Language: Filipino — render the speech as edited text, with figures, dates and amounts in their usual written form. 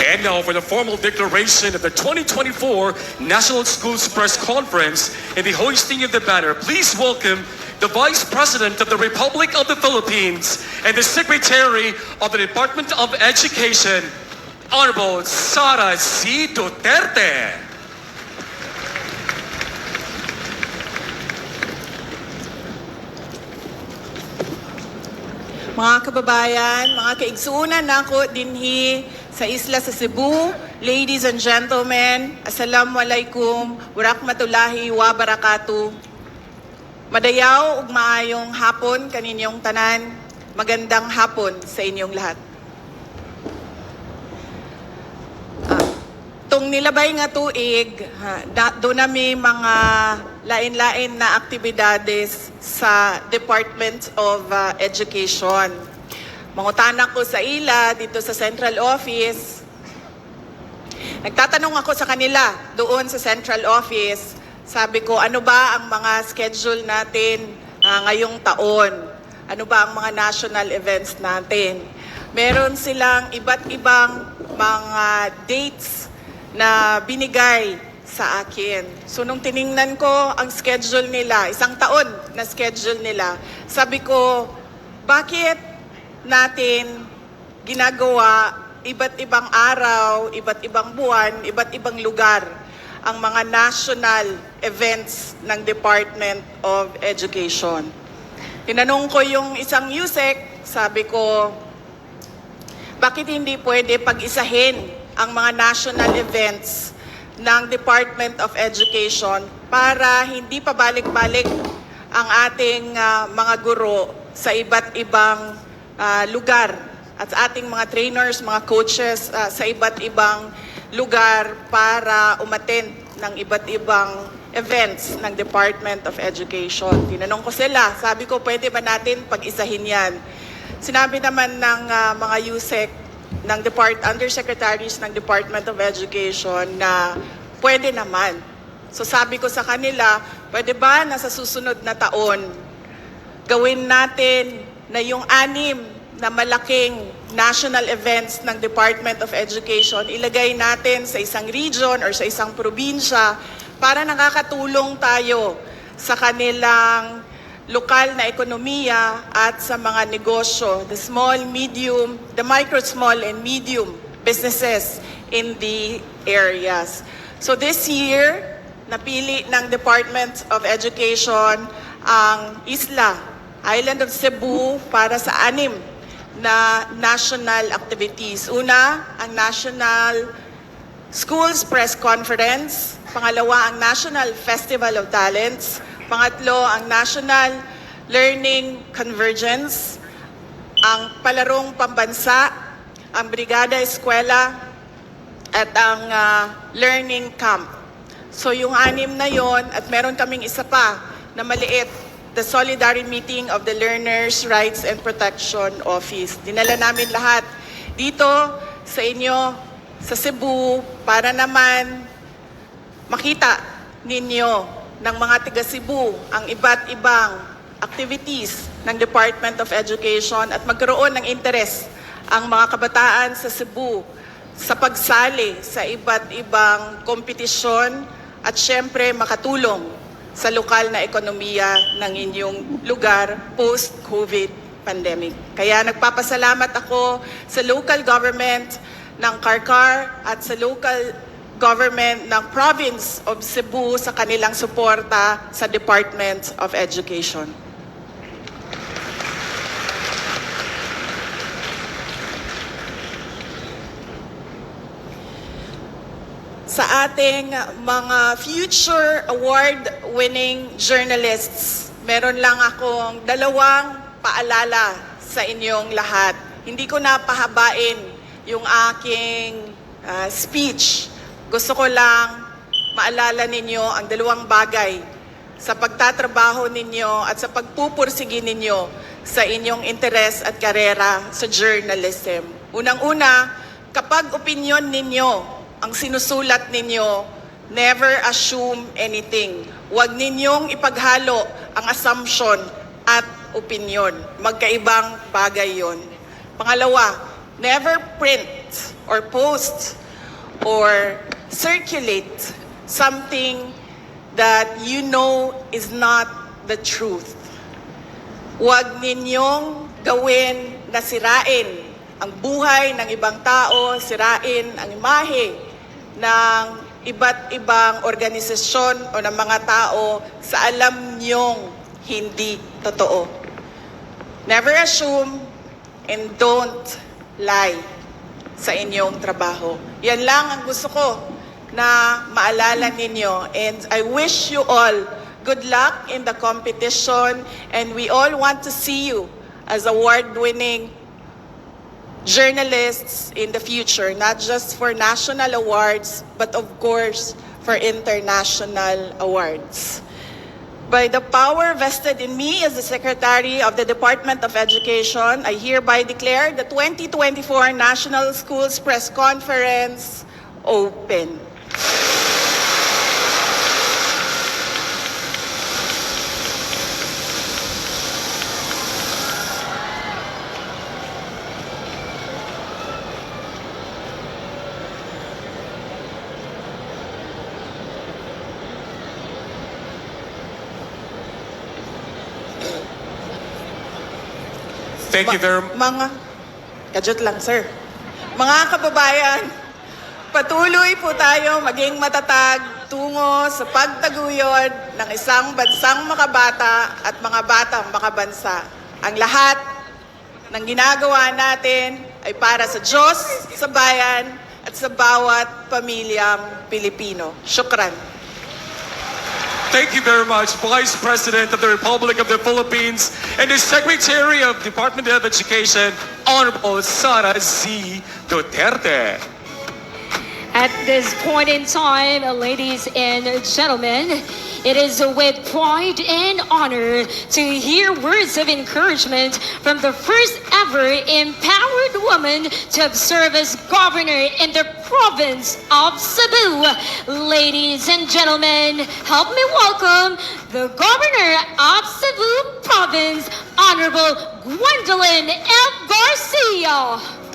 And now for the formal declaration of the 2024 National Schools Press Conference and the hoisting of the banner, please welcome the Vice President of the Republic of the Philippines and the Secretary of the Department of Education, Honorable Sara C. Duterte. Mga kababayan, mga kaigsuunan nako dinhi sa isla sa Cebu, ladies and gentlemen, assalamualaikum, warahmatullahi wabarakatuh. Madayaw ug maayong hapon kaninyong tanan, magandang hapon sa inyong lahat. Tung nilabay nga tuig, doon nami mga lain-lain na aktibidades sa Department of Education. Mangutana ko sa ila dito sa Central Office. Nagtatanong ako sa kanila doon sa Central Office. Sabi ko, ano ba ang mga schedule natin ngayong taon? Ano ba ang mga national events natin? Meron silang iba't ibang mga dates na binigay sa akin. So nung tiningnan ko ang schedule nila, isang taon na schedule nila, sabi ko, bakit natin ginagawa iba't ibang araw, iba't ibang buwan, iba't ibang lugar ang mga national events ng Department of Education? Tinanong ko yung isang USEC, sabi ko, bakit hindi pwede pag-isahin ang mga national events ng Department of Education para hindi pabalik-balik ang ating mga guro sa iba't ibang lugar at ating mga trainers, mga coaches sa iba't ibang lugar para umattend ng iba't ibang events ng Department of Education. Tinanong ko sila, sabi ko, pwede ba natin pag-isahin yan? Sinabi naman ng mga USEC, ng undersecretaries ng Department of Education na pwede naman. So sabi ko sa kanila, pwede ba na sa susunod na taon, gawin natin na yung 6 na malaking national events ng Department of Education, ilagay natin sa isang region or sa isang probinsya para nakakatulong tayo sa kanilang lokal na ekonomiya at sa mga negosyo, the micro, small, and medium businesses in the areas. So this year, napili ng Department of Education ang Island of Cebu para sa 6 na national activities. Una, ang National Schools Press Conference. Pangalawa, ang National Festival of Talents. Pangatlo, ang National Learning Convergence, ang Palarong Pambansa, ang Brigada Eskwela, at ang Learning Camp. So yung 6 na yon, at meron kaming isa pa na maliit, the Solidarity Meeting of the Learners' Rights and Protection Office. Dinala namin lahat dito sa inyo, sa Cebu, para naman makita ninyo ng mga taga Cebu ang iba't ibang activities ng Department of Education at magkaroon ng interes ang mga kabataan sa Cebu sa pagsali sa iba't ibang kompetisyon at syempre makatulong sa lokal na ekonomiya ng inyong lugar post-COVID pandemic. Kaya nagpapasalamat ako sa local government ng Karkar at sa local government ng Province of Cebu sa kanilang suporta sa Department of Education. Sa ating mga future award-winning journalists, meron lang akong 2 paalala sa inyong lahat. Hindi ko na pahabain yung aking speech. Gusto ko lang maalala ninyo ang 2 bagay sa pagtatrabaho ninyo at sa pagpupursige ninyo sa inyong interes at karera sa journalism. Unang-una, kapag opinyon ninyo ang sinusulat ninyo, never assume anything. Huwag ninyong ipaghalo ang assumption at opinyon. Magkaibang bagay yon. Pangalawa, never print or post or circulate something that you know is not the truth. Huwag ninyong gawin na sirain ang buhay ng ibang tao, sirain ang imahe ng iba't ibang organisasyon o ng mga tao sa alam niyong hindi totoo. Never assume and don't lie sa inyong trabaho. Yan lang ang gusto ko na maalala ninyo. And I wish you all good luck in the competition, and we all want to see you as award-winning journalists in the future, not just for national awards, but of course for international awards. By the power vested in me as the Secretary of the Department of Education, I hereby declare the 2024 National Schools Press Conference open. Thank you very much. Kajot lang, sir. Mga kababayan, patuloy po tayo maging matatag tungo sa pagtaguyod ng isang bansang makabata at mga batang makabansa. Ang lahat ng ginagawa natin ay para sa Diyos, sa bayan, at sa bawat pamilyang Pilipino. Syukran. Thank you very much, Vice President of the Republic of the Philippines and the Secretary of Department of Education, Honorable Sara Z. Duterte. At this point in time, ladies and gentlemen, it is with pride and honor to hear words of encouragement from the first ever empowered woman to have served as governor in the province of Cebu. Ladies and gentlemen, help me welcome the governor of Cebu province, Honorable Gwendolyn F. Garcia.